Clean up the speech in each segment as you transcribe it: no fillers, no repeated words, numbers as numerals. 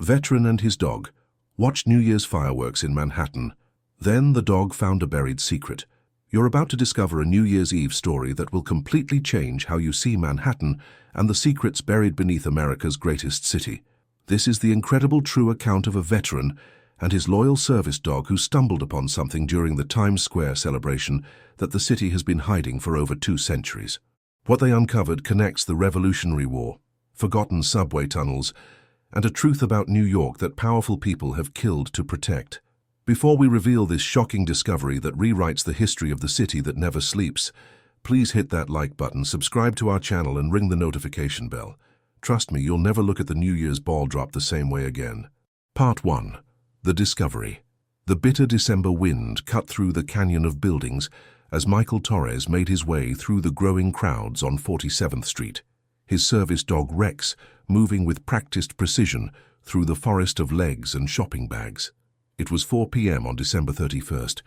Veteran and his dog watched New Year's fireworks in Manhattan. Then the dog found a buried secret. You're about to discover a New Year's Eve story that will completely change how you see Manhattan and the secrets buried beneath America's greatest city. This is the incredible true account of a veteran and his loyal service dog who stumbled upon something during the Times Square celebration that the city has been hiding for over 2 centuries. What they uncovered connects the Revolutionary War, forgotten subway tunnels, and a truth about New York that powerful people have killed to protect. Before we reveal this shocking discovery that rewrites the history of the city that never sleeps, please hit that like button, subscribe to our channel, and ring the notification bell. Trust me, you'll never look at the New Year's ball drop the same way again. Part 1. The Discovery. The bitter December wind cut through the canyon of buildings as Michael Torres made his way through the growing crowds on 47th Street. His service dog Rex moving with practiced precision through the forest of legs and shopping bags. It was 4 p.m. on December 31st,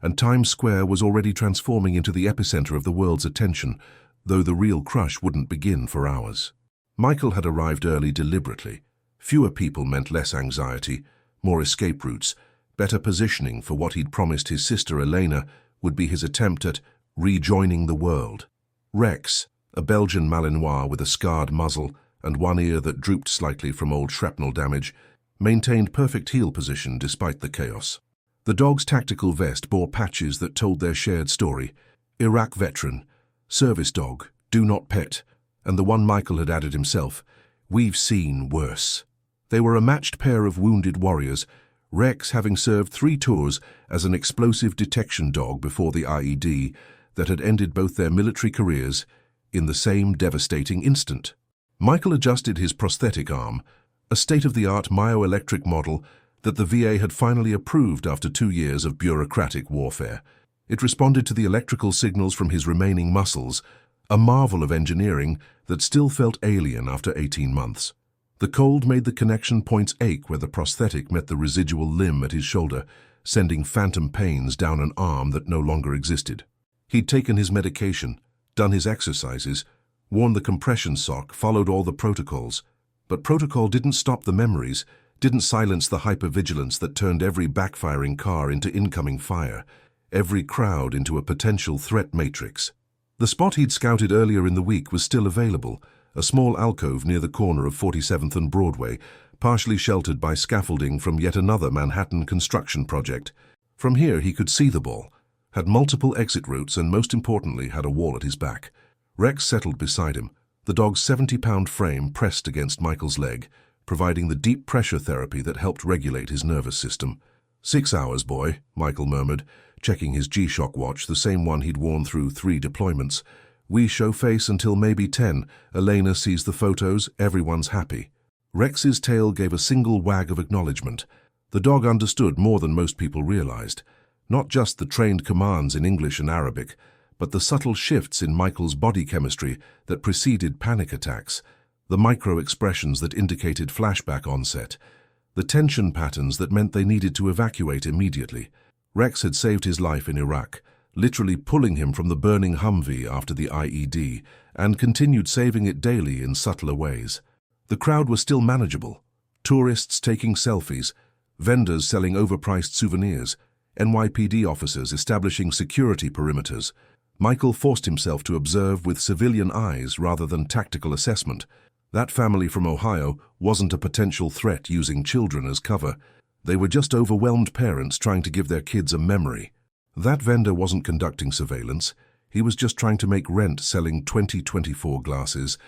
and Times Square was already transforming into the epicenter of the world's attention, though the real crush wouldn't begin for hours. Michael had arrived early deliberately. Fewer people meant less anxiety, more escape routes, better positioning for what he'd promised his sister Elena would be his attempt at rejoining the world. Rex, a Belgian Malinois with a scarred muzzle and one ear that drooped slightly from old shrapnel damage, maintained perfect heel position despite the chaos. The dog's tactical vest bore patches that told their shared story: Iraq veteran, service dog, do not pet, and the one Michael had added himself, we've seen worse. They were a matched pair of wounded warriors, Rex having served 3 tours as an explosive detection dog before the IED that had ended both their military careers in the same devastating instant. Michael adjusted his prosthetic arm, a state-of-the-art myoelectric model that the VA had finally approved after 2 years of bureaucratic warfare. It responded to the electrical signals from his remaining muscles, a marvel of engineering that still felt alien after 18 months. The cold made the connection points ache where the prosthetic met the residual limb at his shoulder, sending phantom pains down an arm that no longer existed. He'd taken his medication, done his exercises, worn the compression sock, followed all the protocols. But protocol didn't stop the memories, didn't silence the hypervigilance that turned every backfiring car into incoming fire, every crowd into a potential threat matrix. The spot he'd scouted earlier in the week was still available, a small alcove near the corner of 47th and Broadway, partially sheltered by scaffolding from yet another Manhattan construction project. From here he could see the ball, had multiple exit routes, and most importantly had a wall at his back. Rex settled beside him, the dog's 70-pound frame pressed against Michael's leg, providing the deep pressure therapy that helped regulate his nervous system. 6 hours, boy, Michael murmured, checking his G-Shock watch, the same one he'd worn through 3 deployments. We show face until maybe 10. Elena sees the photos, everyone's happy. Rex's tail gave a single wag of acknowledgement. The dog understood more than most people realized, not just the trained commands in English and Arabic, but the subtle shifts in Michael's body chemistry that preceded panic attacks, the micro-expressions that indicated flashback onset, the tension patterns that meant they needed to evacuate immediately. Rex had saved his life in Iraq, literally pulling him from the burning Humvee after the IED, and continued saving it daily in subtler ways. The crowd was still manageable. Tourists taking selfies, vendors selling overpriced souvenirs, NYPD officers establishing security perimeters. Michael forced himself to observe with civilian eyes rather than tactical assessment. That family from Ohio wasn't a potential threat using children as cover. They were just overwhelmed parents trying to give their kids a memory. That vendor wasn't conducting surveillance. He was just trying to make rent selling 2024 glasses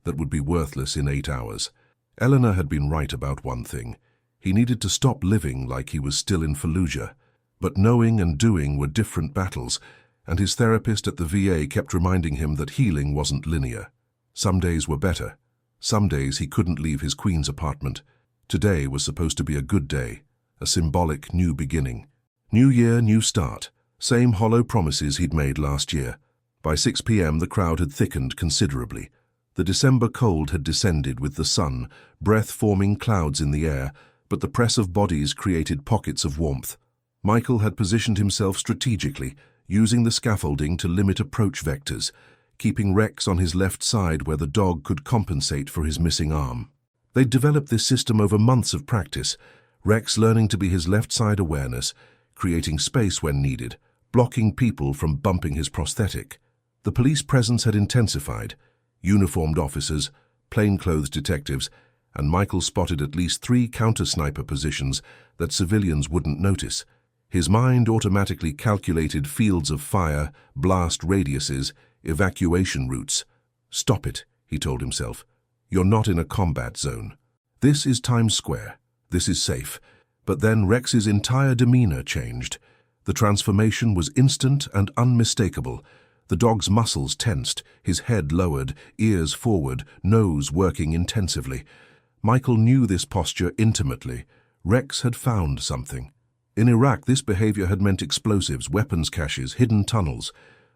that would be worthless in 8 hours. Eleanor had been right about one thing. He needed to stop living like he was still in Fallujah. But knowing and doing were different battles, and his therapist at the VA kept reminding him that healing wasn't linear. Some days were better. Some days he couldn't leave his Queens apartment. Today was supposed to be a good day, a symbolic new beginning. New year, new start. Same hollow promises he'd made last year. By 6 p.m. the crowd had thickened considerably. The December cold had descended with the sun, breath-forming clouds in the air, but the press of bodies created pockets of warmth. Michael had positioned himself strategically, using the scaffolding to limit approach vectors, keeping Rex on his left side where the dog could compensate for his missing arm. They'd developed this system over months of practice, Rex learning to be his left-side awareness, creating space when needed, blocking people from bumping his prosthetic. The police presence had intensified. Uniformed officers, plainclothes detectives, and Michael spotted at least 3 counter-sniper positions that civilians wouldn't notice. His mind automatically calculated fields of fire, blast radiuses, evacuation routes. "Stop it," he told himself. "You're not in a combat zone. This is Times Square. This is safe." But then Rex's entire demeanor changed. The transformation was instant and unmistakable. The dog's muscles tensed, his head lowered, ears forward, nose working intensively. Michael knew this posture intimately. Rex had found something. In Iraq, this behavior had meant explosives, weapons caches, hidden tunnels.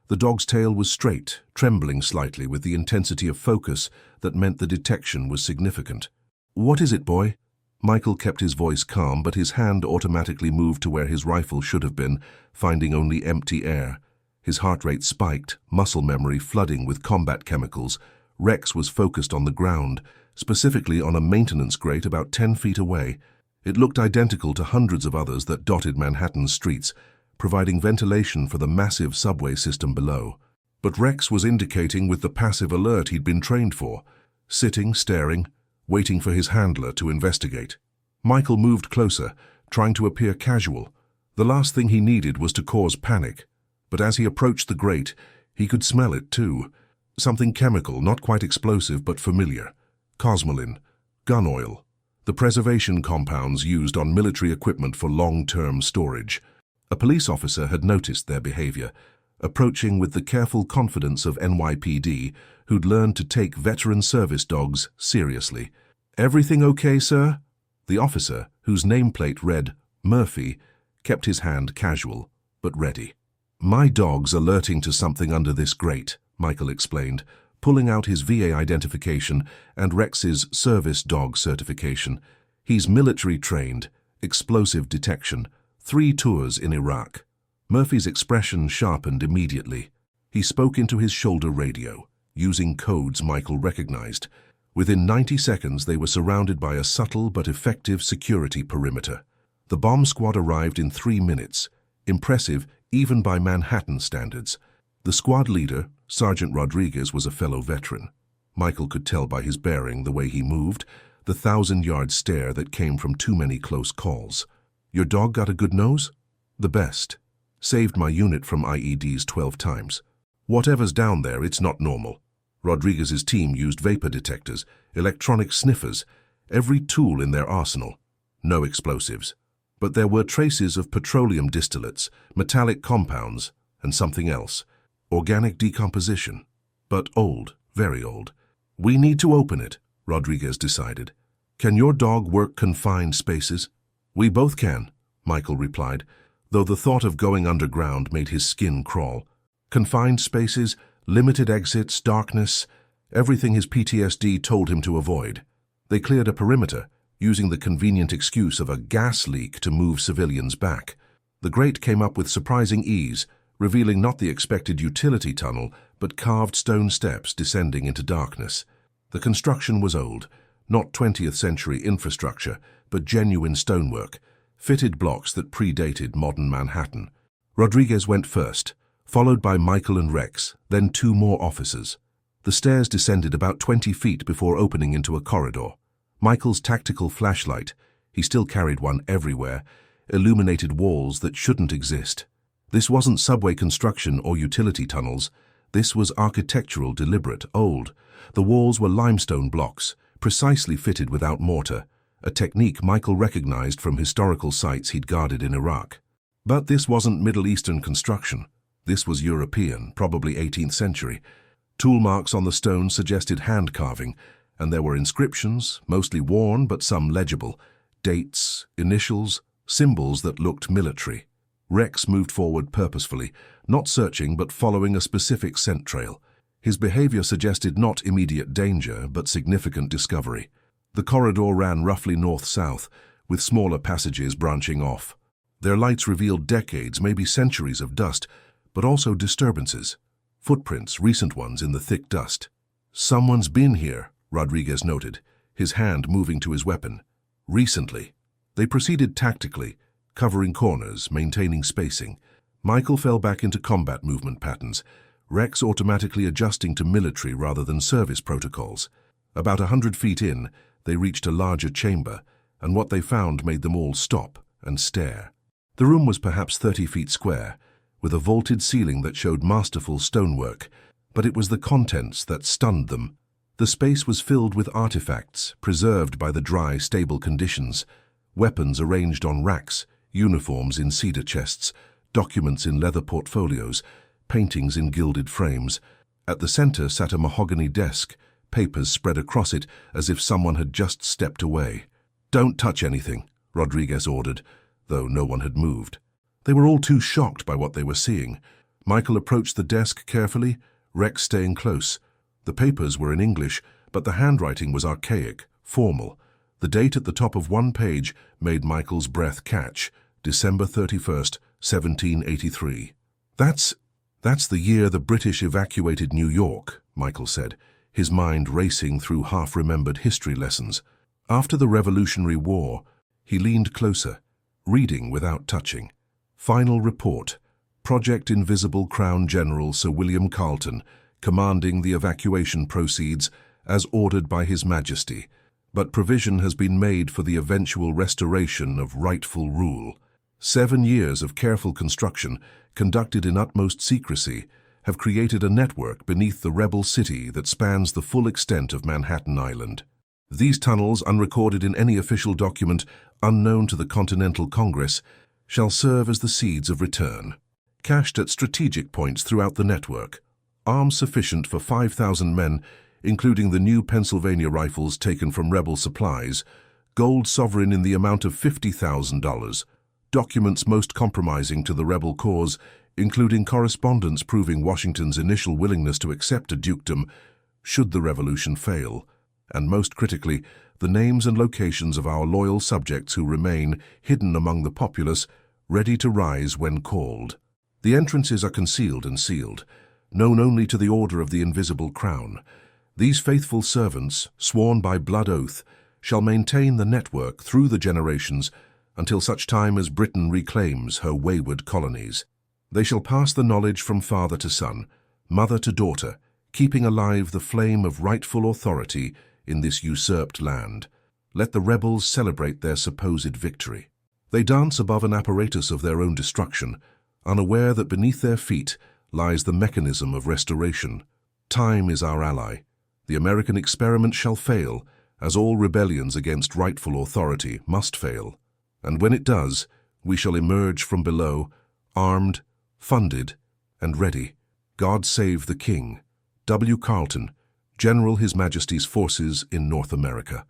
The dog's tail was straight, trembling slightly with the intensity of focus that meant the detection was significant. "What is it, boy?" Michael kept his voice calm, but his hand automatically moved to where his rifle should have been, finding only empty air. His heart rate spiked, muscle memory flooding with combat chemicals. Rex was focused on the ground, specifically on a maintenance grate about 10 feet away. It looked identical to hundreds of others that dotted Manhattan's streets, providing ventilation for the massive subway system below. But Rex was indicating with the passive alert he'd been trained for, sitting, staring, waiting for his handler to investigate. Michael moved closer, trying to appear casual. The last thing he needed was to cause panic. But as he approached the grate, he could smell it too. Something chemical, not quite explosive but familiar. Cosmoline, gun oil, the preservation compounds used on military equipment for long-term storage. A police officer had noticed their behavior, approaching with the careful confidence of NYPD, who'd learned to take veteran service dogs seriously. "Everything okay, sir?" The officer, whose nameplate read Murphy, kept his hand casual, but ready. "My dog's alerting to something under this grate," Michael explained, pulling out his VA identification and Rex's service dog certification. "He's military trained, explosive detection, 3 tours in Iraq." Murphy's expression sharpened immediately. He spoke into his shoulder radio, using codes Michael recognized. Within 90 seconds, they were surrounded by a subtle but effective security perimeter. The bomb squad arrived in 3 minutes, impressive even by Manhattan standards. The squad leader, Sergeant Rodriguez, was a fellow veteran. Michael could tell by his bearing, the way he moved, the 1,000-yard stare that came from too many close calls. "Your dog got a good nose?" "The best. Saved my unit from IEDs 12 times. Whatever's down there, it's not normal." Rodriguez's team used vapor detectors, electronic sniffers, every tool in their arsenal. No explosives. But there were traces of petroleum distillates, metallic compounds, and something else. Organic decomposition. But old, very old. "We need to open it," Rodriguez decided. "Can your dog work confined spaces?" "We both can," Michael replied, though the thought of going underground made his skin crawl. Confined spaces, limited exits, darkness, everything his PTSD told him to avoid. They cleared a perimeter, using the convenient excuse of a gas leak to move civilians back. The grate came up with surprising ease, revealing not the expected utility tunnel, but carved stone steps descending into darkness. The construction was old, not 20th century infrastructure, but genuine stonework, fitted blocks that predated modern Manhattan. Rodriguez went first, followed by Michael and Rex, then 2 more officers. The stairs descended about 20 feet before opening into a corridor. Michael's tactical flashlight, he still carried one everywhere, illuminated walls that shouldn't exist. This wasn't subway construction or utility tunnels. This was architectural, deliberate, old. The walls were limestone blocks, precisely fitted without mortar, a technique Michael recognized from historical sites he'd guarded in Iraq. But this wasn't Middle Eastern construction. This was European, probably 18th century. Tool marks on the stone suggested hand carving, and there were inscriptions, mostly worn but some legible, dates, initials, symbols that looked military. Rex moved forward purposefully, not searching but following a specific scent trail. His behavior suggested not immediate danger but significant discovery. The corridor ran roughly north-south, with smaller passages branching off. Their lights revealed decades, maybe centuries of dust, but also disturbances. Footprints, recent ones in the thick dust. "Someone's been here," Rodriguez noted. his hand moving to his weapon. Recently. They proceeded tactically, covering corners, maintaining spacing. Michael fell back into combat movement patterns, Rex automatically adjusting to military rather than service protocols. About 100 feet in, they reached a larger chamber, and what they found made them all stop and stare. The room was perhaps 30 feet square, with a vaulted ceiling that showed masterful stonework, but it was the contents that stunned them. The space was filled with artifacts, preserved by the dry, stable conditions. Weapons arranged on racks, uniforms in cedar chests, documents in leather portfolios, paintings in gilded frames. At the center sat a mahogany desk, papers spread across it as if someone had just stepped away. "Don't touch anything," Rodriguez ordered, though no one had moved. They were all too shocked by what they were seeing. Michael approached the desk carefully, Rex staying close. The papers were in English, but the handwriting was archaic, formal. The date at the top of one page made Michael's breath catch, December 31st, 1783. That's the year the British evacuated New York, Michael said, his mind racing through half-remembered history lessons. After the Revolutionary War, he leaned closer, reading without touching. Final report. Project Invisible Crown General Sir William Carleton, commanding the evacuation proceeds as ordered by His Majesty, but provision has been made for the eventual restoration of rightful rule. 7 years of careful construction, conducted in utmost secrecy, have created a network beneath the rebel city that spans the full extent of Manhattan Island. These tunnels, unrecorded in any official document, unknown to the Continental Congress, shall serve as the seeds of return. Cached at strategic points throughout the network, arms sufficient for 5,000 men, including the new Pennsylvania rifles taken from rebel supplies, gold sovereign in the amount of $50,000, documents most compromising to the rebel cause, including correspondence proving Washington's initial willingness to accept a dukedom should the revolution fail, and most critically, the names and locations of our loyal subjects who remain hidden among the populace, ready to rise when called. The entrances are concealed and sealed, known only to the Order of the Invisible Crown. These faithful servants, sworn by blood oath, shall maintain the network through the generations until such time as Britain reclaims her wayward colonies. They shall pass the knowledge from father to son, mother to daughter, keeping alive the flame of rightful authority in this usurped land. Let the rebels celebrate their supposed victory. They dance above an apparatus of their own destruction, unaware that beneath their feet lies the mechanism of restoration. Time is our ally. The American experiment shall fail, as all rebellions against rightful authority must fail. And when it does, we shall emerge from below, armed, funded, and ready. God save the King. W. Carleton, General His Majesty's Forces in North America.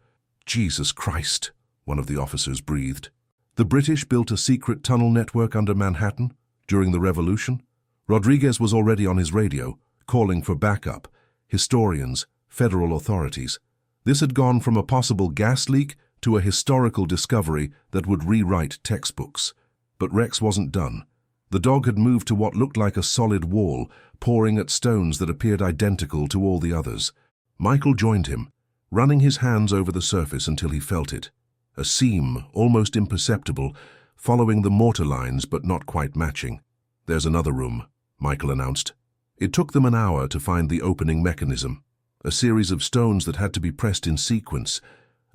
Jesus Christ, one of the officers breathed. The British built a secret tunnel network under Manhattan during the Revolution. Rodriguez was already on his radio, calling for backup, historians, federal authorities. This had gone from a possible gas leak to a historical discovery that would rewrite textbooks. But Rex wasn't done. The dog had moved to what looked like a solid wall, pawing at stones that appeared identical to all the others. Michael joined him, running his hands over the surface until he felt it. A seam, almost imperceptible, following the mortar lines but not quite matching. "There's another room," Michael announced. It took them an hour to find the opening mechanism, a series of stones that had to be pressed in sequence,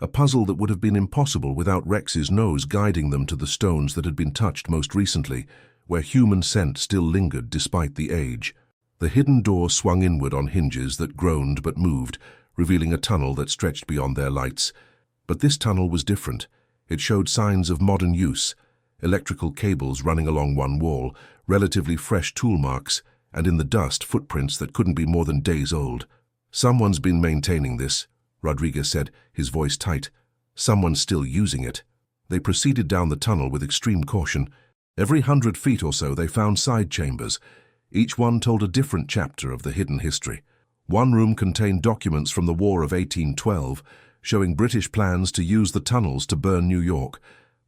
a puzzle that would have been impossible without Rex's nose guiding them to the stones that had been touched most recently, where human scent still lingered despite the age. The hidden door swung inward on hinges that groaned but moved, revealing a tunnel that stretched beyond their lights. But this tunnel was different. It showed signs of modern use, electrical cables running along one wall, relatively fresh tool marks, and in the dust, footprints that couldn't be more than days old. "Someone's been maintaining this," Rodriguez said, his voice tight. "Someone's still using it." They proceeded down the tunnel with extreme caution. Every 100 feet or so they found side chambers. Each one told a different chapter of the hidden history. One room contained documents from the War of 1812, showing British plans to use the tunnels to burn New York,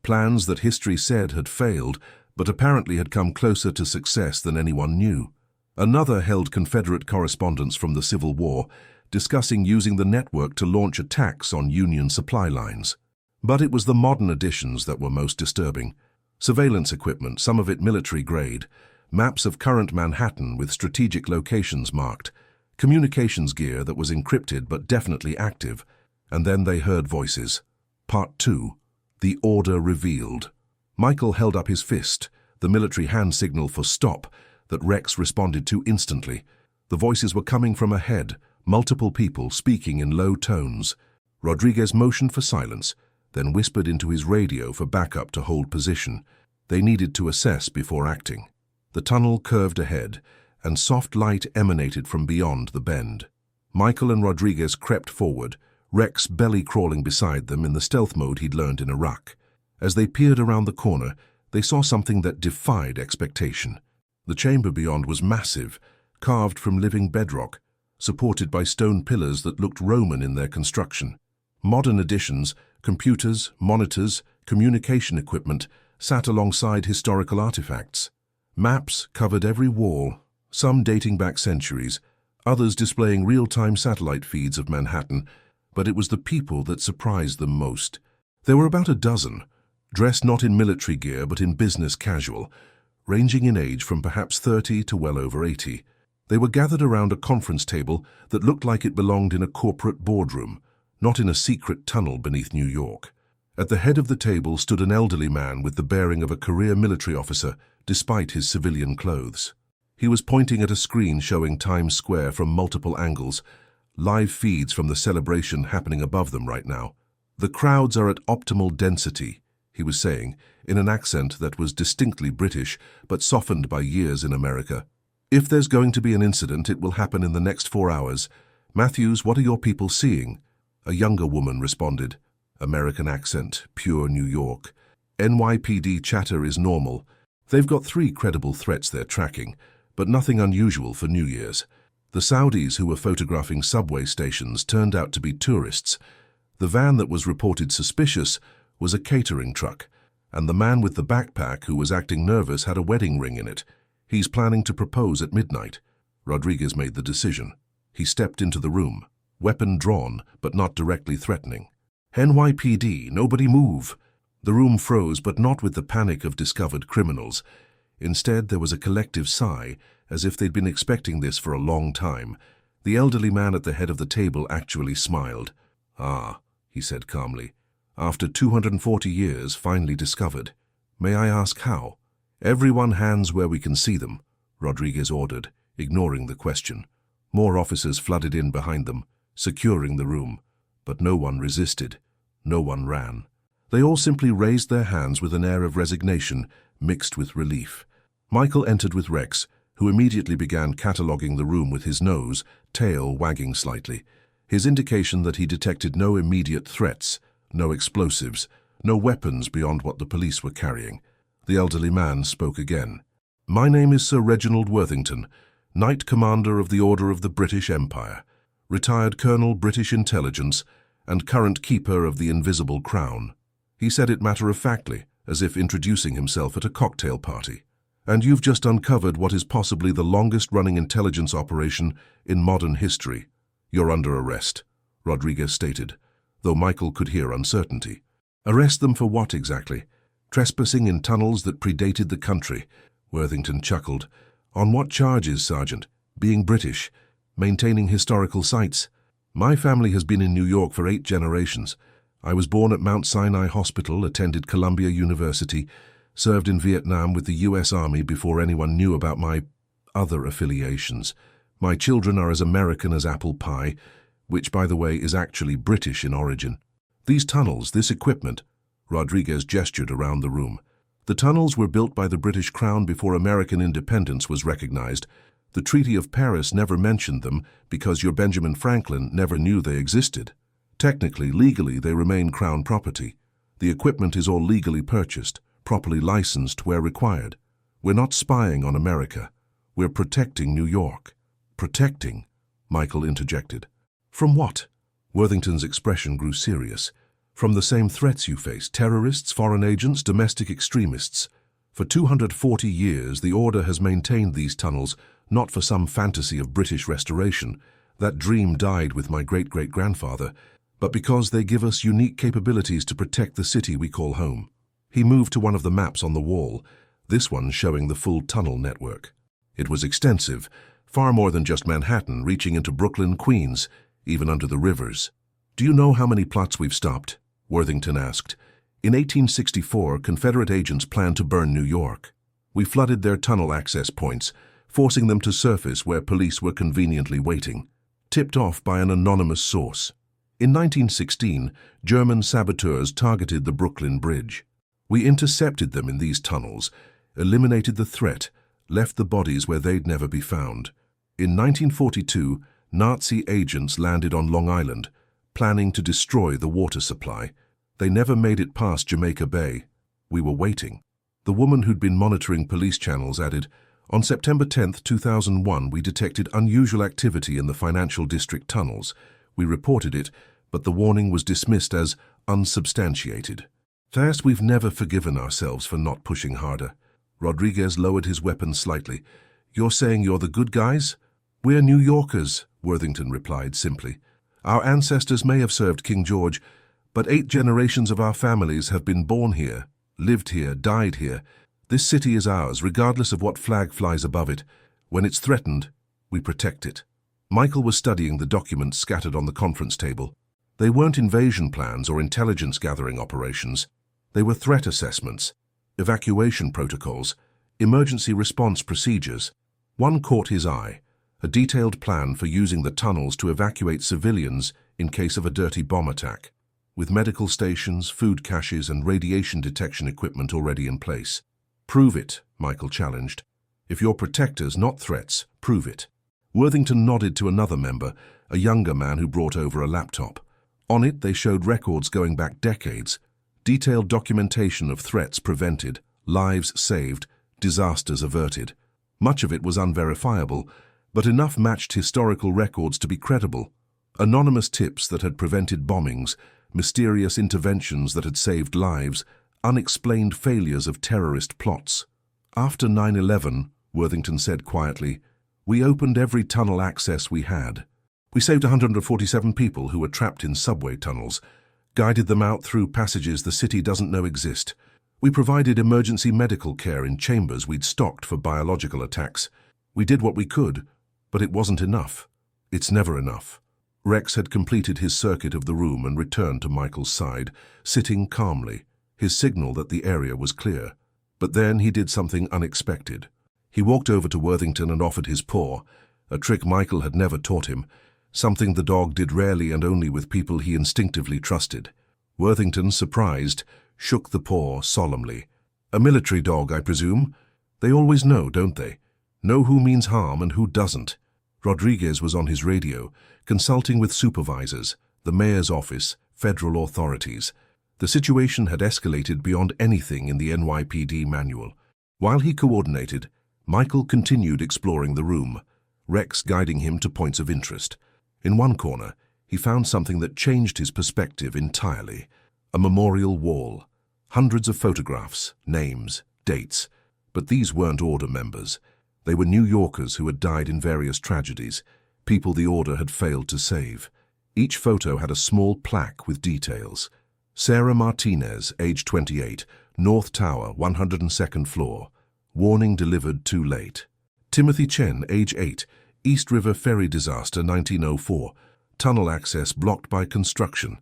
plans that history said had failed, but apparently had come closer to success than anyone knew. Another held Confederate correspondence from the Civil War, discussing using the network to launch attacks on Union supply lines. But it was the modern additions that were most disturbing. Surveillance equipment, some of it military-grade, maps of current Manhattan with strategic locations marked, communications gear that was encrypted but definitely active, and then they heard voices. Part 2. The order revealed. Michael held up his fist, the military hand signal for stop that Rex responded to instantly. The voices were coming from ahead, multiple people speaking in low tones. Rodriguez motioned for silence, then whispered into his radio for backup to hold position. They needed to assess before acting. The tunnel curved ahead, and soft light emanated from beyond the bend. Michael and Rodriguez crept forward, Rex belly crawling beside them in the stealth mode he'd learned in Iraq. As they peered around the corner, they saw something that defied expectation. The chamber beyond was massive, carved from living bedrock, supported by stone pillars that looked Roman in their construction. Modern additions, computers, monitors, communication equipment, sat alongside historical artifacts. Maps covered every wall, some dating back centuries, others displaying real-time satellite feeds of Manhattan, but it was the people that surprised them most. There were about a dozen, dressed not in military gear but in business casual, ranging in age from perhaps 30 to well over 80. They were gathered around a conference table that looked like it belonged in a corporate boardroom, not in a secret tunnel beneath New York. At the head of the table stood an elderly man with the bearing of a career military officer, despite his civilian clothes. He was pointing at a screen showing Times Square from multiple angles, live feeds from the celebration happening above them right now. "The crowds are at optimal density," he was saying, in an accent that was distinctly British, but softened by years in America. "If there's going to be an incident, it will happen in the next 4 hours. Matthews, what are your people seeing?" A younger woman responded. American accent, pure New York. "NYPD chatter is normal. They've got 3 credible threats they're tracking, but nothing unusual for New Year's. The Saudis who were photographing subway stations turned out to be tourists. The van that was reported suspicious was a catering truck, and the man with the backpack who was acting nervous had a wedding ring in it. He's planning to propose at midnight." Rodriguez made the decision. He stepped into the room, weapon drawn, but not directly threatening. "NYPD, nobody move." The room froze, but not with the panic of discovered criminals. Instead, there was a collective sigh, as if they'd been expecting this for a long time. The elderly man at the head of the table actually smiled. "Ah," he said calmly. "After 240 years, finally discovered. May I ask how?" "Everyone hands where we can see them," Rodriguez ordered, ignoring the question. More officers flooded in behind them, securing the room. But no one resisted. No one ran. They all simply raised their hands with an air of resignation, mixed with relief. Michael entered with Rex, who immediately began cataloguing the room with his nose, tail wagging slightly, his indication that he detected no immediate threats, no explosives, no weapons beyond what the police were carrying. The elderly man spoke again. "My name is Sir Reginald Worthington, Knight Commander of the Order of the British Empire, retired Colonel British Intelligence, and current Keeper of the Invisible Crown." He said it matter-of-factly, as if introducing himself at a cocktail party. "And you've just uncovered what is possibly the longest-running intelligence operation in modern history. You're under arrest," Rodriguez stated, though Michael could hear uncertainty. "Arrest them for what exactly?" "Trespassing in tunnels that predated the country," Worthington chuckled. "On what charges, Sergeant? Being British? Maintaining historical sites? My family has been in New York for 8 generations. I was born at Mount Sinai Hospital, attended Columbia University, served in Vietnam with the U.S. Army before anyone knew about my other affiliations. My children are as American as apple pie, which, by the way, is actually British in origin. These tunnels, this equipment," Rodriguez gestured around the room. "The tunnels were built by the British Crown before American independence was recognized. The Treaty of Paris never mentioned them because your Benjamin Franklin never knew they existed. Technically, legally, they remain Crown property. The equipment is all legally purchased, properly licensed where required. We're not spying on America. We're protecting New York." "Protecting?" Michael interjected. "From what?" Worthington's expression grew serious. "From the same threats you face, terrorists, foreign agents, domestic extremists. For 240 years, the Order has maintained these tunnels, not for some fantasy of British restoration. That dream died with my great-great-grandfather, but because they give us unique capabilities to protect the city we call home. He moved to one of the maps on the wall, this one showing the full tunnel network. It was extensive, far more than just Manhattan, reaching into Brooklyn, Queens, even under the rivers. "Do you know how many plots we've stopped?" Worthington asked. "In 1864, Confederate agents planned to burn New York. We flooded their tunnel access points, forcing them to surface where police were conveniently waiting, tipped off by an anonymous source. In 1916, German saboteurs targeted the Brooklyn Bridge. We intercepted them in these tunnels, eliminated the threat, left the bodies where they'd never be found. In 1942, Nazi agents landed on Long Island, planning to destroy the water supply. They never made it past Jamaica Bay. We were waiting." The woman who'd been monitoring police channels added, "On September 10, 2001, we detected unusual activity in the Financial District tunnels. We reported it, but the warning was dismissed as unsubstantiated." "First, we've never forgiven ourselves for not pushing harder." Rodriguez lowered his weapon slightly. "You're saying you're the good guys?" "We're New Yorkers," Worthington replied simply. "Our ancestors may have served King George, but 8 generations of our families have been born here, lived here, died here. This city is ours, regardless of what flag flies above it. When it's threatened, we protect it." Michael was studying the documents scattered on the conference table. They weren't invasion plans or intelligence-gathering operations. They were threat assessments, evacuation protocols, emergency response procedures. One caught his eye, a detailed plan for using the tunnels to evacuate civilians in case of a dirty bomb attack, with medical stations, food caches, and radiation detection equipment already in place. "Prove it," Michael challenged. "If you're protectors, not threats, prove it." Worthington nodded to another member, a younger man who brought over a laptop. On it, they showed records going back decades, detailed documentation of threats prevented, lives saved, disasters averted. Much of it was unverifiable, but enough matched historical records to be credible. Anonymous tips that had prevented bombings, mysterious interventions that had saved lives, unexplained failures of terrorist plots. "After 9/11, Worthington said quietly, "we opened every tunnel access we had. We saved 147 people who were trapped in subway tunnels, guided them out through passages the city doesn't know exist. We provided emergency medical care in chambers we'd stocked for biological attacks. We did what we could, but it wasn't enough. It's never enough." Rex had completed his circuit of the room and returned to Michael's side, sitting calmly, his signal that the area was clear. But then he did something unexpected. He walked over to Worthington and offered his paw, a trick Michael had never taught him, something the dog did rarely and only with people he instinctively trusted. Worthington, surprised, shook the paw solemnly. "A military dog, I presume? They always know, don't they? Know who means harm and who doesn't." Rodriguez was on his radio, consulting with supervisors, the mayor's office, federal authorities. The situation had escalated beyond anything in the NYPD manual. While he coordinated, Michael continued exploring the room, Rex guiding him to points of interest. In one corner, he found something that changed his perspective entirely. A memorial wall. Hundreds of photographs, names, dates. But these weren't Order members. They were New Yorkers who had died in various tragedies, people the Order had failed to save. Each photo had a small plaque with details. Sarah Martinez, age 28, North Tower, 102nd floor. Warning delivered too late. Timothy Chen, age 8, East River Ferry disaster, 1904. Tunnel access blocked by construction.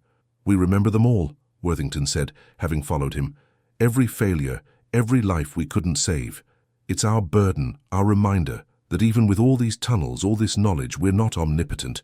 "We remember them all," Worthington said, having followed him. "Every failure, every life we couldn't save. It's our burden, our reminder, that even with all these tunnels, all this knowledge, we're not omnipotent.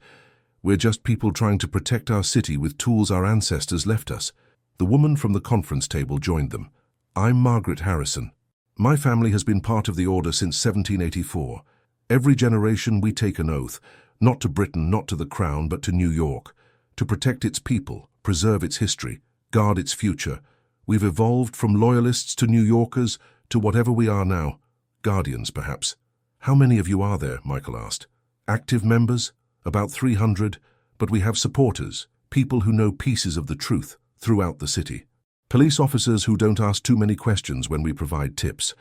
We're just people trying to protect our city with tools our ancestors left us." The woman from the conference table joined them. "I'm Margaret Harrison. My family has been part of the Order since 1784. Every generation we take an oath, not to Britain, not to the Crown, but to New York, to protect its people, preserve its history, guard its future. We've evolved from loyalists to New Yorkers to whatever we are now. Guardians, perhaps." "How many of you are there?" Michael asked. "Active members? About 300, but we have supporters, people who know pieces of the truth, throughout the city. Police officers who don't ask too many questions when we provide tips.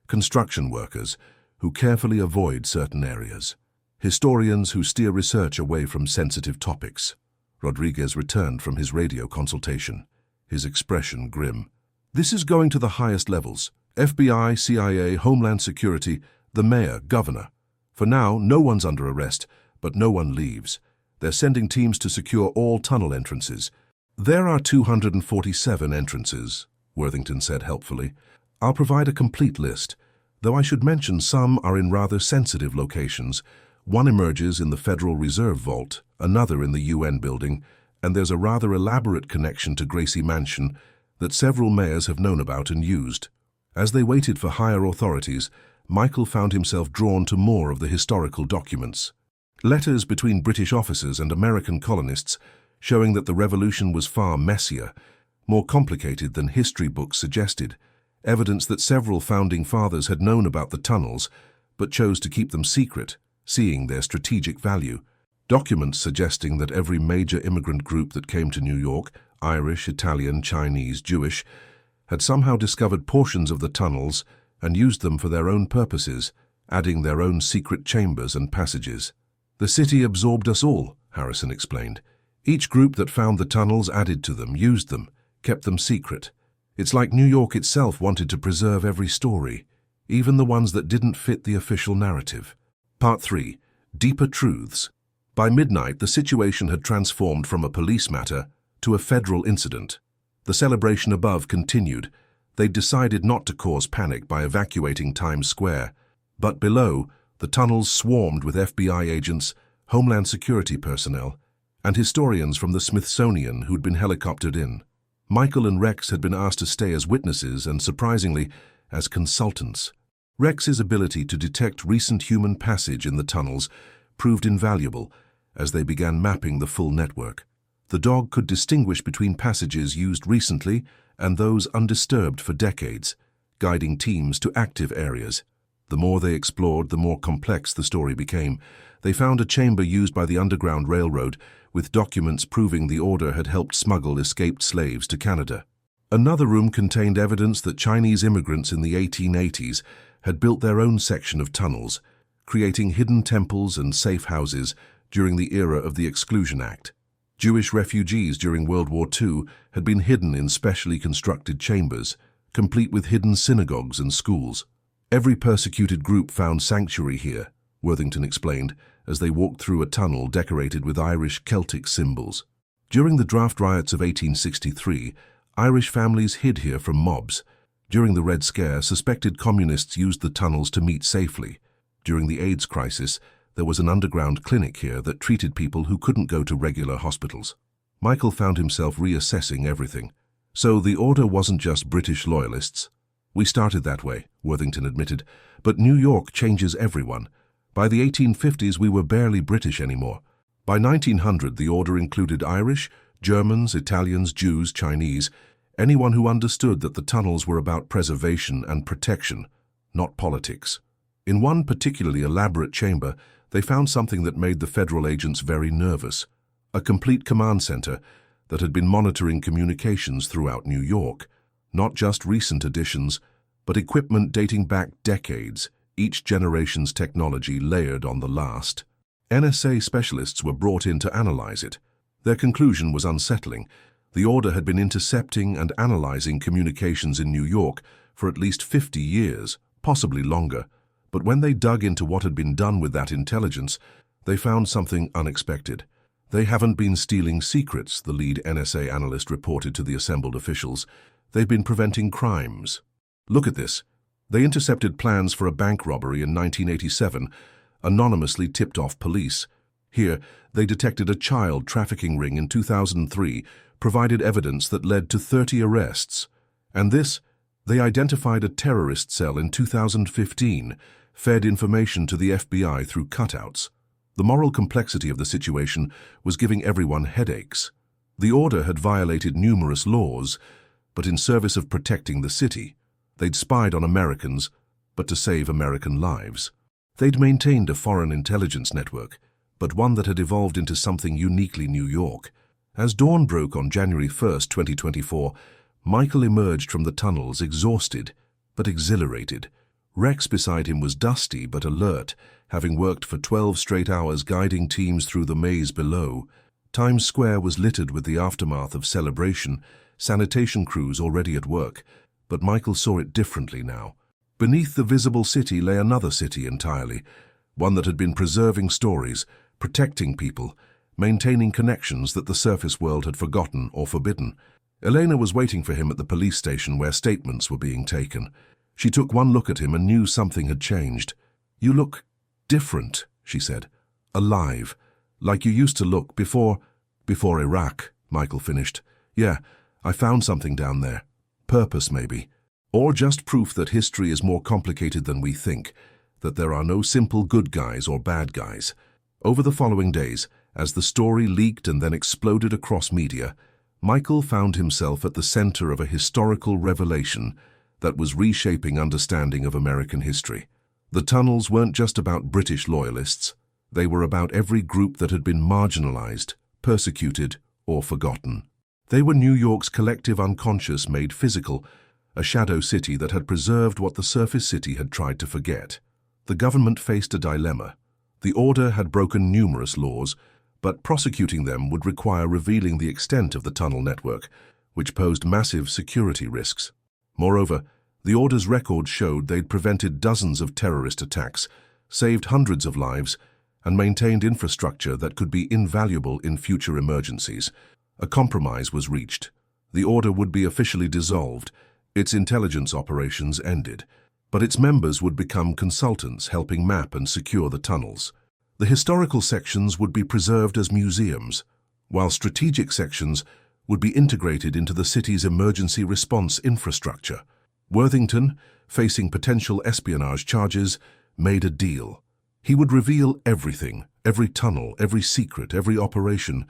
Construction workers who carefully avoid certain areas. Historians who steer research away from sensitive topics. Rodriguez returned from his radio consultation, his expression grim. This is going to the highest levels. FBI, CIA, Homeland Security, the mayor, governor. For now, no one's under arrest, but no one leaves. They're sending teams to secure all tunnel entrances. There are 247 entrances, Worthington said helpfully. I'll provide a complete list, though I should mention some are in rather sensitive locations. One emerges in the Federal Reserve Vault, another in the UN building, and there's a rather elaborate connection to Gracie Mansion that several mayors have known about and used. As they waited for higher authorities, Michael found himself drawn to more of the historical documents. Letters between British officers and American colonists showing that the revolution was far messier, more complicated than history books suggested, evidence that several founding fathers had known about the tunnels but chose to keep them secret, seeing their strategic value. Documents suggesting that every major immigrant group that came to New York, Irish, Italian, Chinese, Jewish, had somehow discovered portions of the tunnels and used them for their own purposes, adding their own secret chambers and passages. The city absorbed us all, Harrison explained. Each group that found the tunnels added to them, used them, kept them secret. It's like New York itself wanted to preserve every story, even the ones that didn't fit the official narrative. Part 3. Deeper Truths. By midnight, the situation had transformed from a police matter to a federal incident. The celebration above continued. They'd decided not to cause panic by evacuating Times Square, but below, the tunnels swarmed with FBI agents, Homeland Security personnel, and historians from the Smithsonian who'd been helicoptered in. Michael and Rex had been asked to stay as witnesses and, surprisingly, as consultants. Rex's ability to detect recent human passage in the tunnels proved invaluable as they began mapping the full network. The dog could distinguish between passages used recently and those undisturbed for decades, guiding teams to active areas. The more they explored, the more complex the story became. They found a chamber used by the Underground Railroad with documents proving the order had helped smuggle escaped slaves to Canada. Another room contained evidence that Chinese immigrants in the 1880s had built their own section of tunnels, creating hidden temples and safe houses during the era of the Exclusion Act. Jewish refugees during World War II had been hidden in specially constructed chambers, complete with hidden synagogues and schools. Every persecuted group found sanctuary here, Worthington explained, as they walked through a tunnel decorated with Irish Celtic symbols. During the draft riots of 1863, Irish families hid here from mobs. During the Red Scare, suspected communists used the tunnels to meet safely. During the AIDS crisis, there was an underground clinic here that treated people who couldn't go to regular hospitals. Michael found himself reassessing everything. So the order wasn't just British loyalists. We started that way, Worthington admitted, but New York changes everyone. By the 1850s, we were barely British anymore. By 1900, the order included Irish, Germans, Italians, Jews, Chinese, anyone who understood that the tunnels were about preservation and protection, not politics. In one particularly elaborate chamber, they found something that made the federal agents very nervous. A complete command center that had been monitoring communications throughout New York. Not just recent additions, but equipment dating back decades, each generation's technology layered on the last. NSA specialists were brought in to analyze it. Their conclusion was unsettling. The order had been intercepting and analyzing communications in New York for at least 50 years, possibly longer. But when they dug into what had been done with that intelligence, they found something unexpected. They haven't been stealing secrets, the lead NSA analyst reported to the assembled officials. They've been preventing crimes. Look at this. They intercepted plans for a bank robbery in 1987, anonymously tipped off police. Here, they detected a child trafficking ring in 2003, provided evidence that led to 30 arrests. And this, they identified a terrorist cell in 2015, fed information to the FBI through cutouts. The moral complexity of the situation was giving everyone headaches. The order had violated numerous laws, but in service of protecting the city. They'd spied on Americans, but to save American lives. They'd maintained a foreign intelligence network, but one that had evolved into something uniquely New York. As dawn broke on January 1st, 2024, Michael emerged from the tunnels exhausted, but exhilarated. Rex beside him was dusty but alert, having worked for 12 straight hours guiding teams through the maze below. Times Square was littered with the aftermath of celebration, sanitation crews already at work, but Michael saw it differently now. Beneath the visible city lay another city entirely, one that had been preserving stories, protecting people, maintaining connections that the surface world had forgotten or forbidden. Elena was waiting for him at the police station where statements were being taken. She took one look at him and knew something had changed. "You look different," she said. "Alive. Like you used to look before Iraq," Michael finished. "Yeah, I found something down there. Purpose, maybe. Or just proof that history is more complicated than we think, that there are no simple good guys or bad guys." Over the following days, as the story leaked and then exploded across media, Michael found himself at the center of a historical revelation that was reshaping understanding of American history. The tunnels weren't just about British loyalists. They were about every group that had been marginalized, persecuted, or forgotten. They were New York's collective unconscious made physical, a shadow city that had preserved what the surface city had tried to forget. The government faced a dilemma. The order had broken numerous laws, but prosecuting them would require revealing the extent of the tunnel network, which posed massive security risks. Moreover, the order's record showed they'd prevented dozens of terrorist attacks, saved hundreds of lives, and maintained infrastructure that could be invaluable in future emergencies. A compromise was reached. The order would be officially dissolved, its intelligence operations ended, but its members would become consultants helping map and secure the tunnels. The historical sections would be preserved as museums, while strategic sections would be integrated into the city's emergency response infrastructure. Worthington, facing potential espionage charges, made a deal. He would reveal everything, every tunnel, every secret, every operation,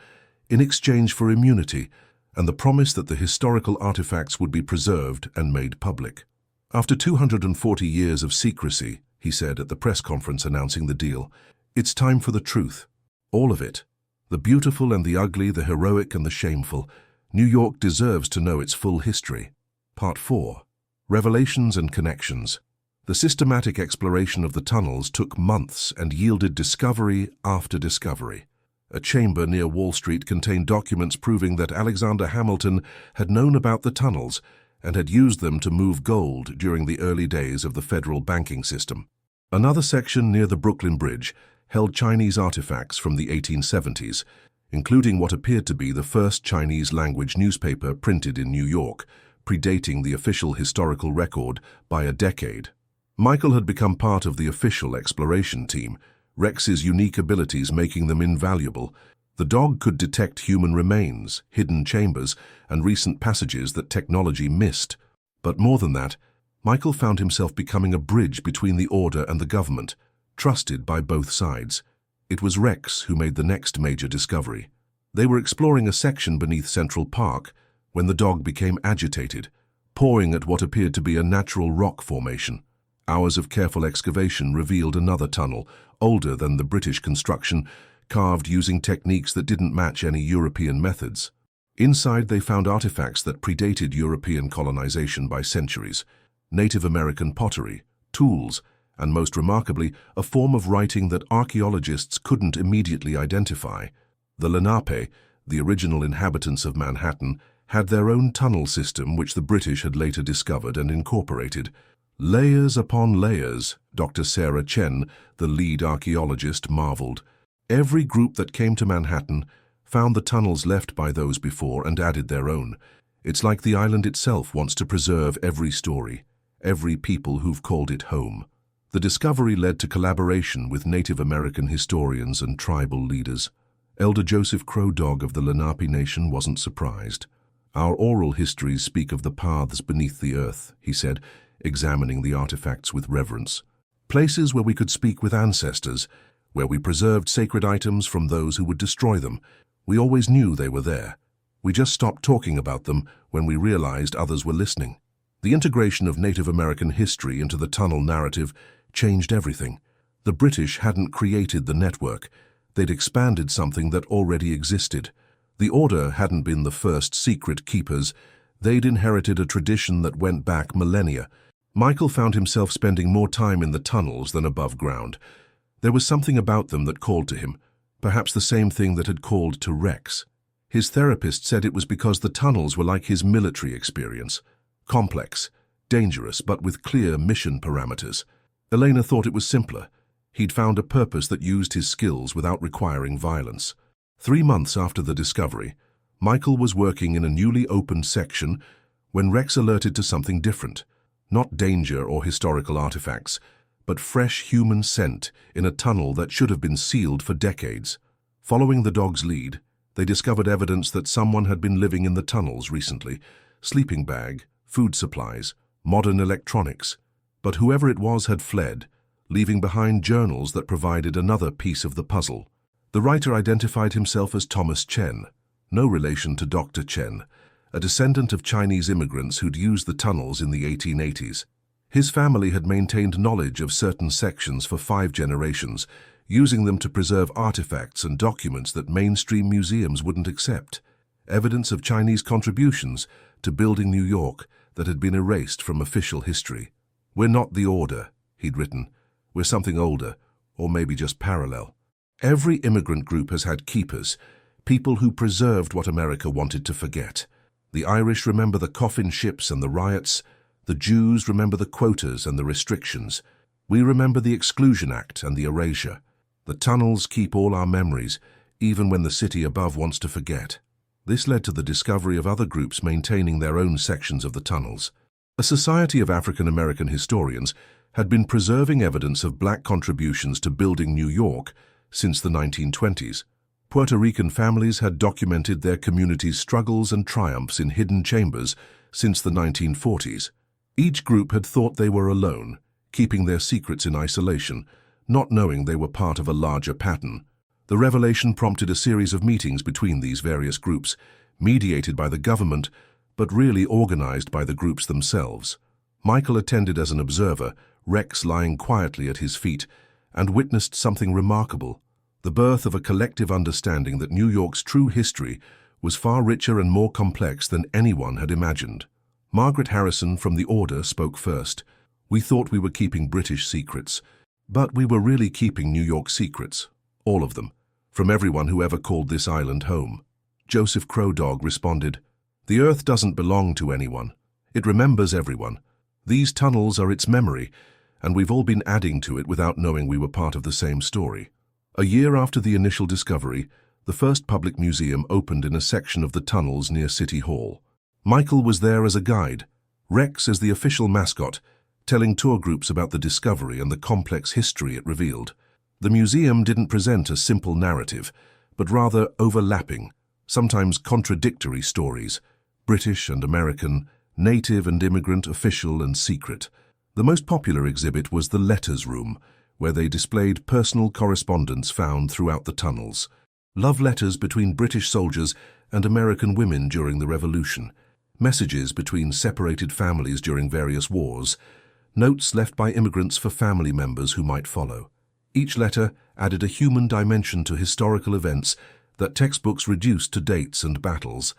in exchange for immunity and the promise that the historical artifacts would be preserved and made public. After 240 years of secrecy, he said at the press conference announcing the deal, "It's time for the truth. All of it. The beautiful and the ugly, the heroic and the shameful. New York deserves to know its full history." Part 4. Revelations and Connections. The systematic exploration of the tunnels took months and yielded discovery after discovery. A chamber near Wall Street contained documents proving that Alexander Hamilton had known about the tunnels and had used them to move gold during the early days of the federal banking system. Another section near the Brooklyn Bridge held Chinese artifacts from the 1870s, including what appeared to be the first Chinese-language newspaper printed in New York, predating the official historical record by a decade. Michael had become part of the official exploration team, Rex's unique abilities making them invaluable. The dog could detect human remains, hidden chambers, and recent passages that technology missed. But more than that, Michael found himself becoming a bridge between the order and the government, trusted by both sides. It was Rex who made the next major discovery. They were exploring a section beneath Central Park when the dog became agitated, pawing at what appeared to be a natural rock formation. Hours of careful excavation revealed another tunnel, older than the British construction, carved using techniques that didn't match any European methods. Inside they found artifacts that predated European colonization by centuries, Native American pottery, tools, and most remarkably, a form of writing that archaeologists couldn't immediately identify. The Lenape, the original inhabitants of Manhattan, had their own tunnel system which the British had later discovered and incorporated. Layers upon layers, Dr. Sarah Chen, the lead archaeologist, marveled. Every group that came to Manhattan found the tunnels left by those before and added their own. It's like the island itself wants to preserve every story, every people who've called it home. The discovery led to collaboration with Native American historians and tribal leaders. Elder Joseph Crow Dog of the Lenape Nation wasn't surprised. "Our oral histories speak of the paths beneath the earth," he said, examining the artifacts with reverence. "Places where we could speak with ancestors, where we preserved sacred items from those who would destroy them. We always knew they were there. We just stopped talking about them when we realized others were listening." The integration of Native American history into the tunnel narrative changed everything. The British hadn't created the network. They'd expanded something that already existed. The Order hadn't been the first secret keepers. They'd inherited a tradition that went back millennia. Michael found himself spending more time in the tunnels than above ground. There was something about them that called to him, perhaps the same thing that had called to Rex. His therapist said it was because the tunnels were like his military experience. Complex, dangerous, but with clear mission parameters. Elena thought it was simpler. He'd found a purpose that used his skills without requiring violence. 3 months after the discovery, Michael was working in a newly opened section when Rex alerted to something different. Not danger or historical artifacts, but fresh human scent in a tunnel that should have been sealed for decades. Following the dog's lead, they discovered evidence that someone had been living in the tunnels recently. Sleeping bag, food supplies, modern electronics. But whoever it was had fled, leaving behind journals that provided another piece of the puzzle. The writer identified himself as Thomas Chen, no relation to Dr. Chen, a descendant of Chinese immigrants who'd used the tunnels in the 1880s. His family had maintained knowledge of certain sections for 5 generations, using them to preserve artifacts and documents that mainstream museums wouldn't accept. Evidence of Chinese contributions to building New York that had been erased from official history. "We're not the Order," he'd written. "We're something older, or maybe just parallel." Every immigrant group has had keepers, people who preserved what America wanted to forget. The Irish remember the coffin ships and the riots. The Jews remember the quotas and the restrictions. We remember the Exclusion Act and the erasure. The tunnels keep all our memories, even when the city above wants to forget. This led to the discovery of other groups maintaining their own sections of the tunnels. A society of African American historians had been preserving evidence of black contributions to building New York since the 1920s. Puerto Rican families had documented their community's struggles and triumphs in hidden chambers since the 1940s. Each group had thought they were alone, keeping their secrets in isolation, not knowing they were part of a larger pattern. The revelation prompted a series of meetings between these various groups, mediated by the government, but really organized by the groups themselves. Michael attended as an observer, Rex lying quietly at his feet, and witnessed something remarkable, the birth of a collective understanding that New York's true history was far richer and more complex than anyone had imagined. Margaret Harrison from the Order spoke first. "We thought we were keeping British secrets, but we were really keeping New York secrets, all of them, from everyone who ever called this island home." Joseph Crow Dog responded, "The Earth doesn't belong to anyone. It remembers everyone. These tunnels are its memory, and we've all been adding to it without knowing we were part of the same story." A year after the initial discovery, the first public museum opened in a section of the tunnels near City Hall. Michael was there as a guide, Rex as the official mascot, telling tour groups about the discovery and the complex history it revealed. The museum didn't present a simple narrative, but rather overlapping, sometimes contradictory stories, British and American, native and immigrant, official and secret. The most popular exhibit was the Letters Room, where they displayed personal correspondence found throughout the tunnels. Love letters between British soldiers and American women during the Revolution, messages between separated families during various wars, notes left by immigrants for family members who might follow. Each letter added a human dimension to historical events that textbooks reduced to dates and battles.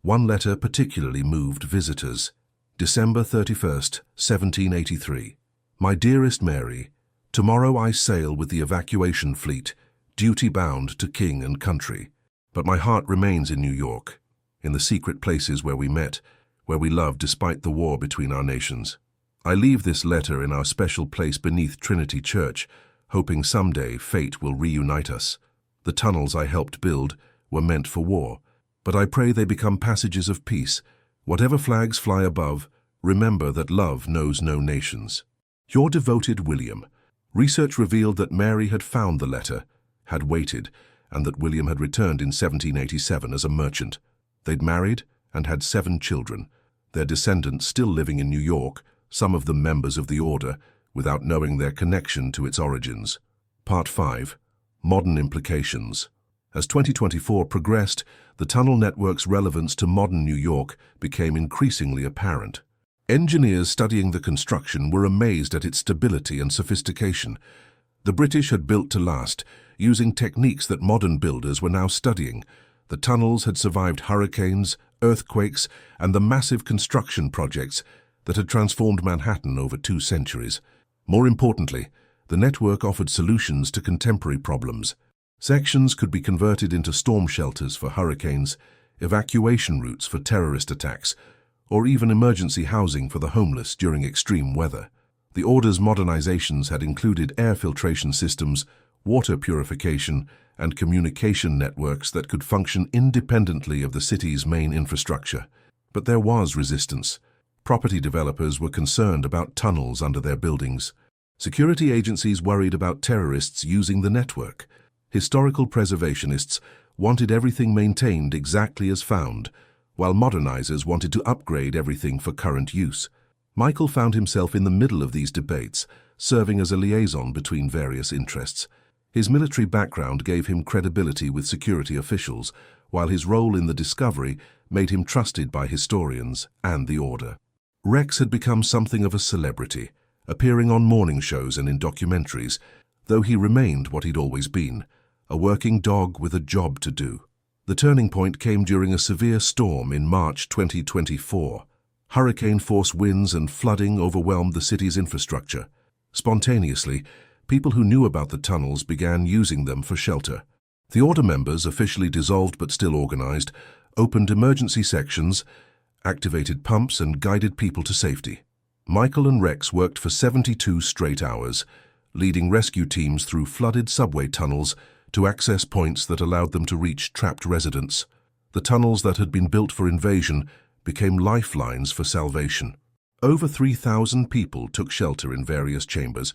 One letter particularly moved visitors. December 31st, 1783. "My dearest Mary, tomorrow I sail with the evacuation fleet, duty-bound to king and country. But my heart remains in New York, in the secret places where we met, where we loved despite the war between our nations. I leave this letter in our special place beneath Trinity Church, hoping someday fate will reunite us. The tunnels I helped build were meant for war, but I pray they become passages of peace. Whatever flags fly above, remember that love knows no nations. Your devoted William." Research revealed that Mary had found the letter, had waited, and that William had returned in 1787 as a merchant. They'd married and had 7 children, their descendants still living in New York, some of them members of the Order, without knowing their connection to its origins. Part 5. Modern Implications. As 2024 progressed, the tunnel network's relevance to modern New York became increasingly apparent. Engineers studying the construction were amazed at its stability and sophistication. The British had built to last, using techniques that modern builders were now studying. The tunnels had survived hurricanes, earthquakes, and the massive construction projects that had transformed Manhattan over 2 centuries. More importantly, the network offered solutions to contemporary problems. Sections could be converted into storm shelters for hurricanes, evacuation routes for terrorist attacks, or even emergency housing for the homeless during extreme weather. The Order's modernizations had included air filtration systems, water purification, and communication networks that could function independently of the city's main infrastructure. But there was resistance. Property developers were concerned about tunnels under their buildings. Security agencies worried about terrorists using the network. Historical preservationists wanted everything maintained exactly as found, while modernizers wanted to upgrade everything for current use. Michael found himself in the middle of these debates, serving as a liaison between various interests. His military background gave him credibility with security officials, while his role in the discovery made him trusted by historians and the Order. Rex had become something of a celebrity, appearing on morning shows and in documentaries, though he remained what he'd always been, a working dog with a job to do. The turning point came during a severe storm in March 2024. Hurricane-force winds and flooding overwhelmed the city's infrastructure. Spontaneously, people who knew about the tunnels began using them for shelter. The Order members, officially dissolved but still organized, opened emergency sections, activated pumps, and guided people to safety. Michael and Rex worked for 72 straight hours, leading rescue teams through flooded subway tunnels to access points that allowed them to reach trapped residents. The tunnels that had been built for invasion became lifelines for salvation. Over 3,000 people took shelter in various chambers,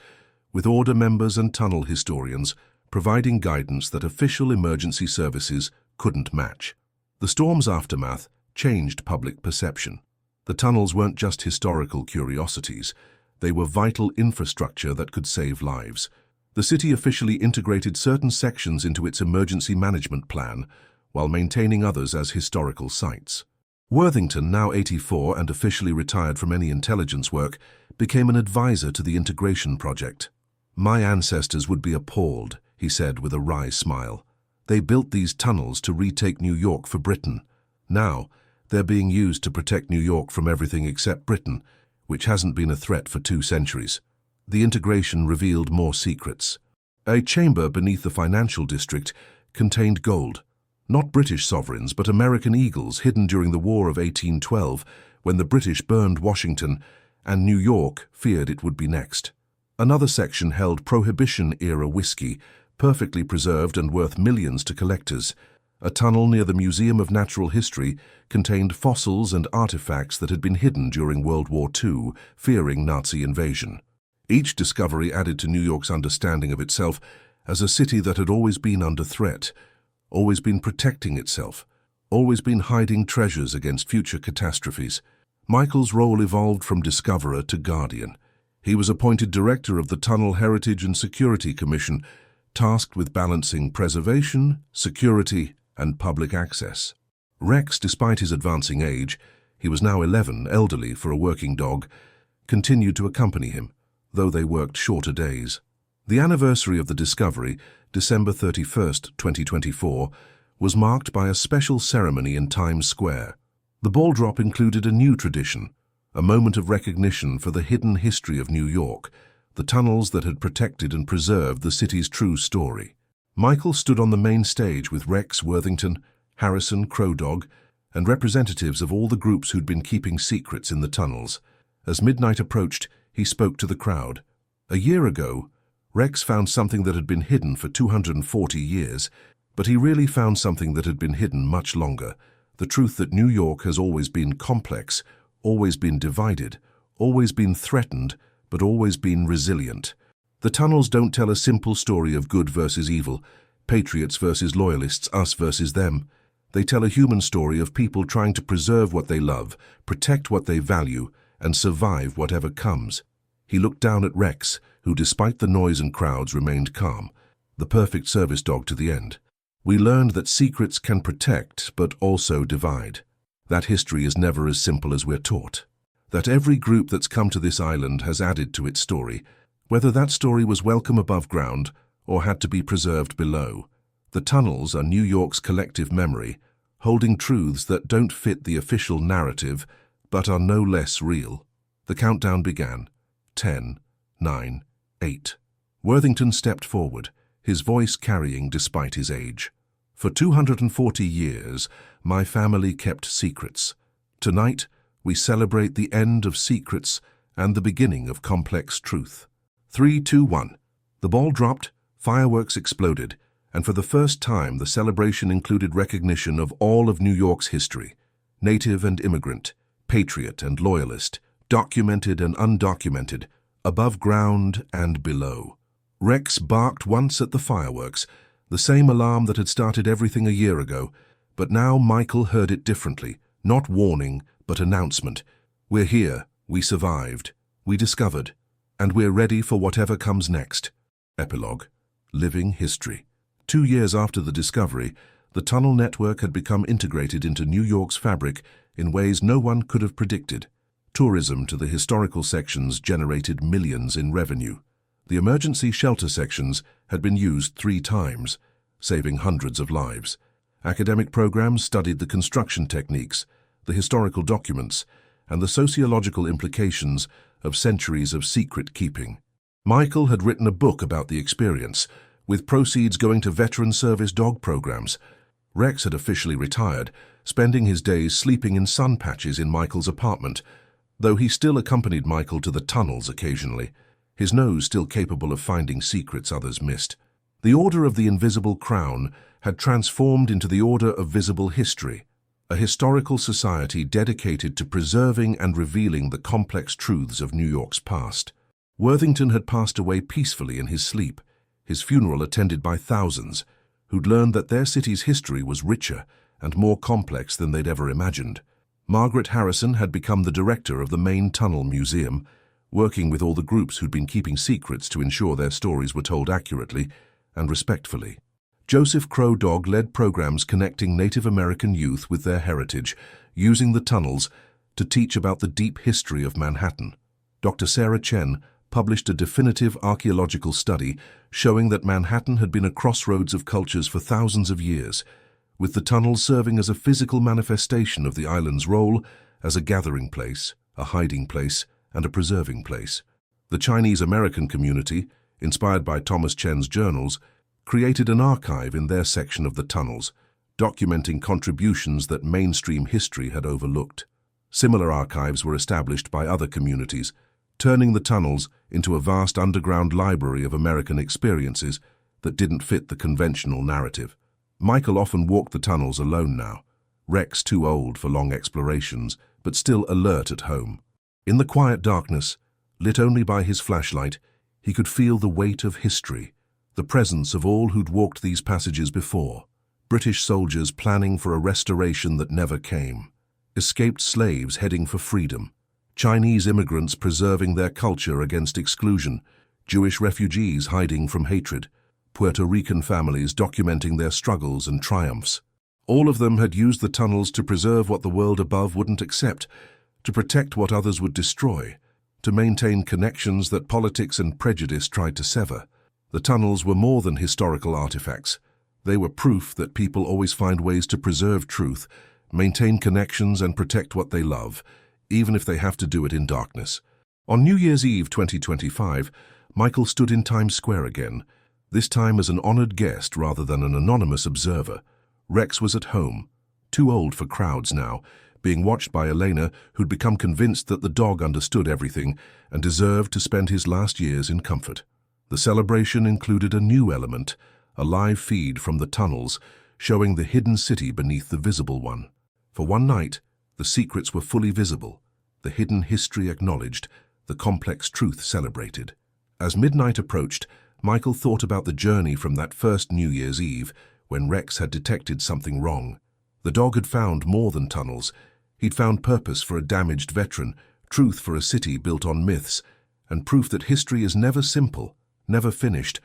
with Order members and tunnel historians providing guidance that official emergency services couldn't match. The storm's aftermath changed public perception. The tunnels weren't just historical curiosities, they were vital infrastructure that could save lives. The city officially integrated certain sections into its emergency management plan, while maintaining others as historical sites. Worthington, now 84 and officially retired from any intelligence work, became an advisor to the integration project. "My ancestors would be appalled," he said with a wry smile. "They built these tunnels to retake New York for Britain. Now, they're being used to protect New York from everything except Britain, which hasn't been a threat for 2 centuries. The integration revealed more secrets. A chamber beneath the financial district contained gold. Not British sovereigns, but American eagles hidden during the War of 1812, when the British burned Washington, and New York feared it would be next. Another section held Prohibition-era whiskey, perfectly preserved and worth millions to collectors. A tunnel near the Museum of Natural History contained fossils and artifacts that had been hidden during World War II, fearing Nazi invasion. Each discovery added to New York's understanding of itself as a city that had always been under threat, always been protecting itself, always been hiding treasures against future catastrophes. Michael's role evolved from discoverer to guardian. He was appointed director of the Tunnel Heritage and Security Commission, tasked with balancing preservation, security, and public access. Rex, despite his advancing age, he was now 11, elderly for a working dog, continued to accompany him, though they worked shorter days. The anniversary of the discovery, December 31st, 2024, was marked by a special ceremony in Times Square. The ball drop included a new tradition, a moment of recognition for the hidden history of New York, the tunnels that had protected and preserved the city's true story. Michael stood on the main stage with Rex, Worthington, Harrison, Crow Dog, and representatives of all the groups who'd been keeping secrets in the tunnels. As midnight approached, he spoke to the crowd. A year ago, Rex found something that had been hidden for 240 years, but he really found something that had been hidden much longer, the truth that New York has always been complex, always been divided, always been threatened, but always been resilient. The tunnels don't tell a simple story of good versus evil, patriots versus loyalists, us versus them. They tell a human story of people trying to preserve what they love, protect what they value, and survive whatever comes. He looked down at Rex, who despite the noise and crowds remained calm, the perfect service dog to the end. We learned that secrets can protect but also divide. That history is never as simple as we're taught. That every group that's come to this island has added to its story, whether that story was welcome above ground or had to be preserved below. The tunnels are New York's collective memory, holding truths that don't fit the official narrative but are no less real. The countdown began. 10, 9, 8. Worthington stepped forward, his voice carrying despite his age. For 240 years, my family kept secrets. Tonight, we celebrate the end of secrets and the beginning of complex truth. 3, 2, 1. The ball dropped, fireworks exploded, and for the first time the celebration included recognition of all of New York's history. Native and immigrant, patriot and loyalist, documented and undocumented, above ground and below. Rex barked once at the fireworks, the same alarm that had started everything a year ago, but now Michael heard it differently, not warning, but announcement. We're here, we survived, we discovered, and we're ready for whatever comes next. Epilogue. Living history. 2 years after the discovery, the tunnel network had become integrated into New York's fabric in ways no one could have predicted. Tourism to the historical sections generated millions in revenue. The emergency shelter sections had been used 3 times, saving hundreds of lives. Academic programs studied the construction techniques, the historical documents, and the sociological implications of centuries of secret keeping. Michael had written a book about the experience, with proceeds going to veteran service dog programs. Rex had officially retired, spending his days sleeping in sun patches in Michael's apartment, though he still accompanied Michael to the tunnels occasionally, his nose still capable of finding secrets others missed. The Order of the Invisible Crown had transformed into the Order of Visible History, a historical society dedicated to preserving and revealing the complex truths of New York's past. Worthington had passed away peacefully in his sleep, his funeral attended by thousands, who'd learned that their city's history was richer and more complex than they'd ever imagined. Margaret Harrison had become the director of the main tunnel museum, working with all the groups who'd been keeping secrets to ensure their stories were told accurately and respectfully. Joseph Crow Dog led programs connecting Native American youth with their heritage, using the tunnels to teach about the deep history of Manhattan. Dr. Sarah Chen published a definitive archaeological study showing that Manhattan had been a crossroads of cultures for thousands of years, with the tunnels serving as a physical manifestation of the island's role as a gathering place, a hiding place, and a preserving place. The Chinese-American community, inspired by Thomas Chen's journals, created an archive in their section of the tunnels, documenting contributions that mainstream history had overlooked. Similar archives were established by other communities, turning the tunnels into a vast underground library of American experiences that didn't fit the conventional narrative. Michael often walked the tunnels alone now, Rex too old for long explorations, but still alert at home. In the quiet darkness, lit only by his flashlight, he could feel the weight of history, the presence of all who'd walked these passages before. British soldiers planning for a restoration that never came, escaped slaves heading for freedom, Chinese immigrants preserving their culture against exclusion, Jewish refugees hiding from hatred, Puerto Rican families documenting their struggles and triumphs. All of them had used the tunnels to preserve what the world above wouldn't accept, to protect what others would destroy, to maintain connections that politics and prejudice tried to sever. The tunnels were more than historical artifacts. They were proof that people always find ways to preserve truth, maintain connections and protect what they love, even if they have to do it in darkness. On New Year's Eve 2025, Michael stood in Times Square again, this time as an honored guest rather than an anonymous observer. Rex was at home, too old for crowds now, being watched by Elena, who'd become convinced that the dog understood everything and deserved to spend his last years in comfort. The celebration included a new element, a live feed from the tunnels, showing the hidden city beneath the visible one. For one night, the secrets were fully visible, the hidden history acknowledged, the complex truth celebrated. As midnight approached, Michael thought about the journey from that first New Year's Eve, when Rex had detected something wrong. The dog had found more than tunnels. He'd found purpose for a damaged veteran, truth for a city built on myths, and proof that history is never simple, never finished,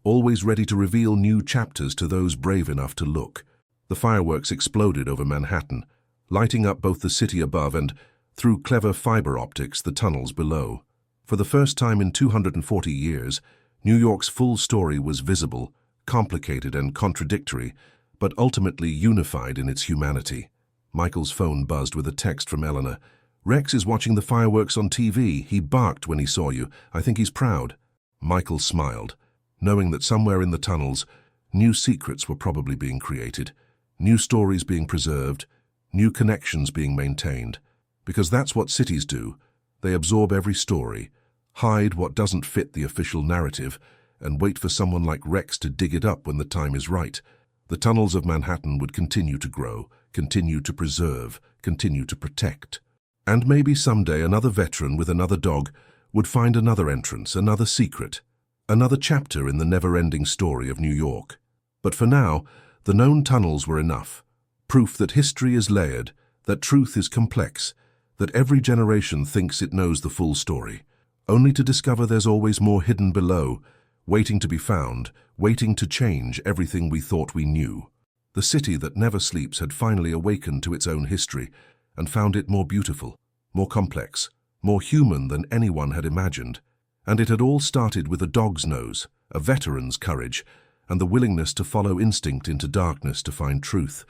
always ready to reveal new chapters to those brave enough to look. The fireworks exploded over Manhattan, lighting up both the city above and, through clever fiber optics, the tunnels below. For the first time in 240 years, New York's full story was visible, complicated and contradictory, but ultimately unified in its humanity. Michael's phone buzzed with a text from Eleanor. Rex is watching the fireworks on TV. He barked when he saw you. I think he's proud. Michael smiled, knowing that somewhere in the tunnels, new secrets were probably being created, new stories being preserved, new connections being maintained. Because that's what cities do. They absorb every story, hide what doesn't fit the official narrative, and wait for someone like Rex to dig it up when the time is right. The tunnels of Manhattan would continue to grow, continue to preserve, continue to protect. And maybe someday another veteran with another dog would find another entrance, another secret, another chapter in the never-ending story of New York. But for now, the known tunnels were enough. Proof that history is layered, that truth is complex, that every generation thinks it knows the full story, only to discover there's always more hidden below, waiting to be found, waiting to change everything we thought we knew. The city that never sleeps had finally awakened to its own history and found it more beautiful, more complex, more human than anyone had imagined. And it had all started with a dog's nose, a veteran's courage, and the willingness to follow instinct into darkness to find truth.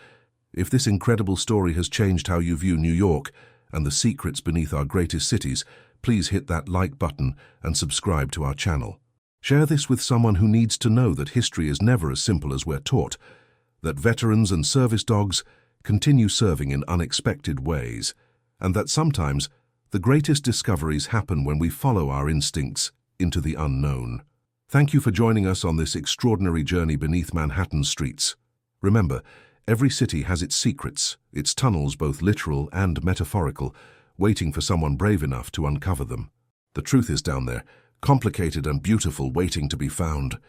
If this incredible story has changed how you view New York and the secrets beneath our greatest cities, please hit that like button and subscribe to our channel. Share this with someone who needs to know that history is never as simple as we're taught, that veterans and service dogs continue serving in unexpected ways, and that sometimes the greatest discoveries happen when we follow our instincts into the unknown. Thank you for joining us on this extraordinary journey beneath Manhattan's streets. Remember, every city has its secrets, its tunnels both literal and metaphorical, waiting for someone brave enough to uncover them. The truth is down there, complicated and beautiful, waiting to be found.